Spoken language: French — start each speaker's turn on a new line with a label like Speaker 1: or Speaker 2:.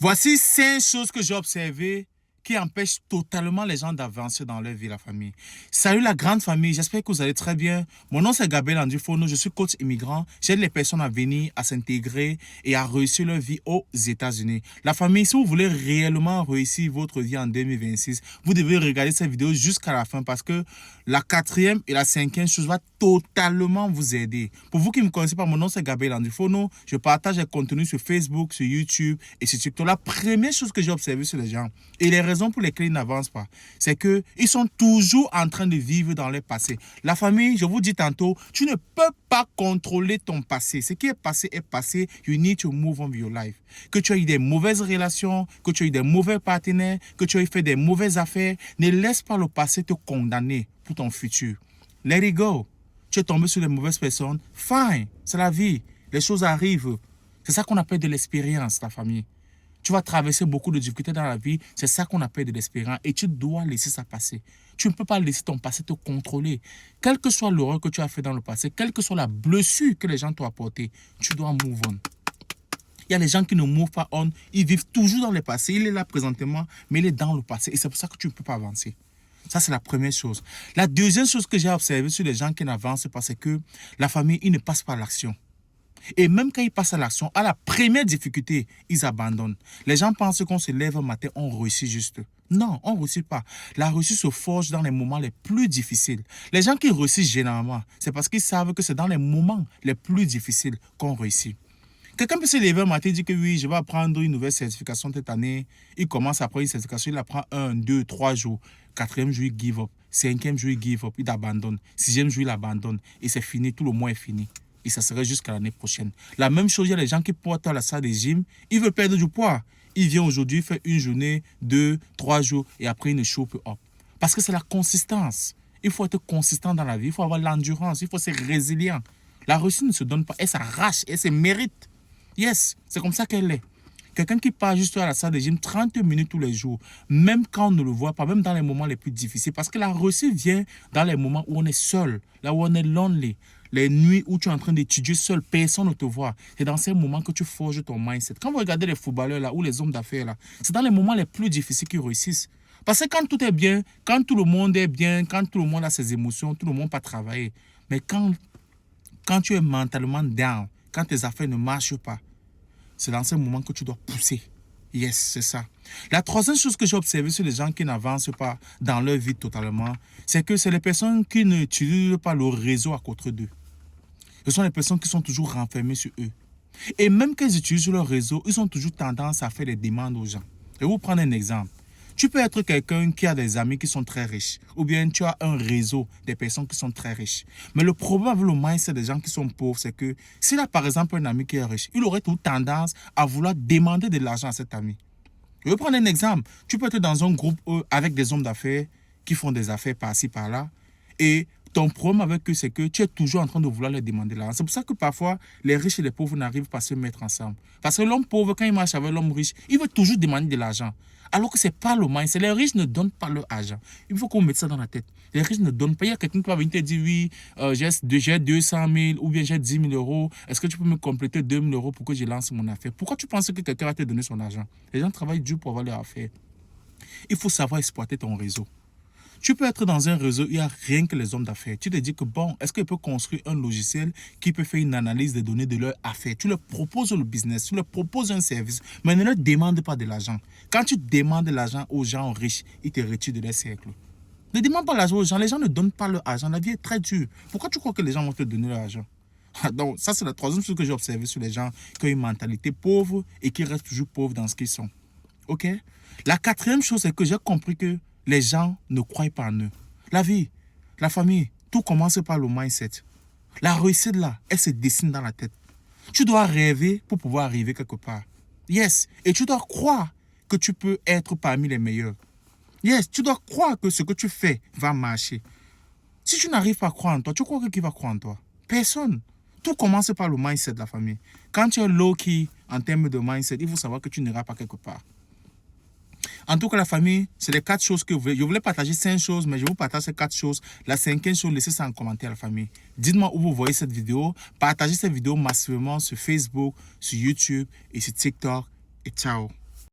Speaker 1: Voici 5 choses que j'ai observées qui empêchent totalement les gens d'avancer dans leur vie, la famille. Salut la grande famille, j'espère que vous allez très bien. Mon nom c'est Gabriel Andrifono, je suis coach immigrant. J'aide les personnes à venir, à s'intégrer et à réussir leur vie aux États-Unis. La famille, si vous voulez réellement réussir votre vie en 2026, vous devez regarder cette vidéo jusqu'à la fin parce que la 4e et la 5e chose va totalement vous aider. Pour vous qui ne me connaissez pas, mon nom c'est Gabriel Andrifono. Je partage des contenus sur Facebook, sur YouTube et sur TikTok. La première chose que j'ai observée sur les gens et les raisons pour lesquelles ils n'avancent pas, c'est qu'ils sont toujours en train de vivre dans leur passé. La famille, je vous dis tantôt, tu ne peux pas contrôler ton passé. Ce qui est passé est passé. You need to move on with your life. Que tu as eu des mauvaises relations, que tu as eu des mauvais partenaires, que tu as fait des mauvaises affaires, ne laisse pas le passé te condamner pour ton futur. Let it go. Tu es tombé sur les mauvaises personnes. Fine, c'est la vie. Les choses arrivent. C'est ça qu'on appelle de l'expérience, la famille. Tu vas traverser beaucoup de difficultés dans la vie. C'est ça qu'on appelle de l'expérience. Et tu dois laisser ça passer. Tu ne peux pas laisser ton passé te contrôler. Quelle que soit l'erreur que tu as fait dans le passé, quelle que soit la blessure que les gens t'ont apportée, tu dois move on. Il y a les gens qui ne move pas on. Ils vivent toujours dans le passé. Il est là présentement, mais il est dans le passé. Et c'est pour ça que tu ne peux pas avancer. Ça, c'est la première chose. La deuxième chose que j'ai observée sur les gens qui n'avancent pas, c'est que la famille, ils ne passent pas à l'action. Et même quand ils passent à l'action, à la première difficulté, ils abandonnent. Les gens pensent qu'on se lève un matin, on réussit juste. Non, on ne réussit pas. La réussite se forge dans les moments les plus difficiles. Les gens qui réussissent généralement, c'est parce qu'ils savent que c'est dans les moments les plus difficiles qu'on réussit. Quelqu'un peut se lever un matin et dire que oui, je vais apprendre une nouvelle certification cette année. Il commence à prendre une certification, il apprend 1, 2, 3 jours. 4e jour, il give up. 5e jour, il give up, il abandonne. 6e jour, il abandonne. Et c'est fini, tout le mois est fini. Et ça serait jusqu'à l'année prochaine. La même chose, il y a les gens qui portent à la salle de gym, ils veulent perdre du poids. Il vient aujourd'hui, fait une journée, 2, 3 jours, et après il ne chope up. Parce que c'est la consistance. Il faut être consistant dans la vie, il faut avoir l'endurance, il faut être résilient. La réussite ne se donne pas, elle s'arrache, elle se mérite. Yes, c'est comme ça qu'elle est. Quelqu'un qui part juste à la salle de gym 30 minutes tous les jours, même quand on ne le voit pas, même dans les moments les plus difficiles, parce que la réussite vient dans les moments où on est seul, là où on est lonely, les nuits où tu es en train d'étudier seul, personne ne te voit. C'est dans ces moments que tu forges ton mindset. Quand vous regardez les footballeurs là, ou les hommes d'affaires là, c'est dans les moments les plus difficiles qu'ils réussissent. Parce que quand tout est bien, quand tout le monde est bien, quand tout le monde a ses émotions, tout le monde peut travailler. Mais quand tu es mentalement down, quand tes affaires ne marchent pas, c'est dans ce moment que tu dois pousser. Yes, c'est ça. La troisième chose que j'ai observée sur les gens qui n'avancent pas dans leur vie totalement, c'est que c'est les personnes qui n'utilisent pas le réseau à côté d'eux. Ce sont les personnes qui sont toujours renfermées sur eux. Et même quand ils utilisent leur réseau, ils ont toujours tendance à faire des demandes aux gens. Je vais vous prendre un exemple. Tu peux être quelqu'un qui a des amis qui sont très riches, ou bien tu as un réseau des personnes qui sont très riches. Mais le problème avec le mindset des gens qui sont pauvres, c'est que s'il a par exemple un ami qui est riche, il aurait toute tendance à vouloir demander de l'argent à cet ami. Je vais prendre un exemple. Tu peux être dans un groupe avec des hommes d'affaires qui font des affaires par-ci, par-là, et ton problème avec eux, c'est que tu es toujours en train de vouloir leur demander l'argent. C'est pour ça que parfois, les riches et les pauvres n'arrivent pas à se mettre ensemble. Parce que l'homme pauvre, quand il marche avec l'homme riche, il veut toujours demander de l'argent. Alors que ce n'est pas le mindset. Les riches ne donnent pas leur argent. Il faut qu'on mette ça dans la tête. Les riches ne donnent pas. Il y a quelqu'un qui va venir te dire, oui, j'ai 200 000 ou bien j'ai 10 000 euros. Est-ce que tu peux me compléter 2 000 euros pour que je lance mon affaire? Pourquoi tu penses que quelqu'un va te donner son argent? Les gens travaillent dur pour avoir leur affaire. Il faut savoir exploiter ton réseau. Tu peux être dans un réseau, il n'y a rien que les hommes d'affaires. Tu te dis que bon, est-ce qu'il peut construire un logiciel qui peut faire une analyse des données de leur affaire? Tu leur proposes le business, tu leur proposes un service, mais ne leur demande pas de l'argent. Quand tu demandes de l'argent aux gens riches, ils te retirent de leur cercle. Ne demande pas l'argent aux gens, les gens ne donnent pas leur argent. La vie est très dure. Pourquoi tu crois que les gens vont te donner leur argent? Donc, ça, c'est la troisième chose que j'ai observée sur les gens qui ont une mentalité pauvre et qui restent toujours pauvres dans ce qu'ils sont. OK? La quatrième chose, c'est que j'ai compris que les gens ne croient pas en eux. La vie, la famille, tout commence par le mindset. La réussite là, elle se dessine dans la tête. Tu dois rêver pour pouvoir arriver quelque part. Yes. Et tu dois croire que tu peux être parmi les meilleurs. Yes. Tu dois croire que ce que tu fais va marcher. Si tu n'arrives pas à croire en toi, tu crois que qui va croire en toi? Personne. Tout commence par le mindset de la famille. Quand tu es low-key en termes de mindset, il faut savoir que tu n'iras pas quelque part. En tout cas, la famille, c'est les 4 choses que vous voulez. Je voulais partager 5 choses, mais je vous partage ces 4 choses. La 5e chose, laissez ça en commentaire, la famille. Dites-moi où vous voyez cette vidéo. Partagez cette vidéo massivement sur Facebook, sur YouTube et sur TikTok. Et ciao.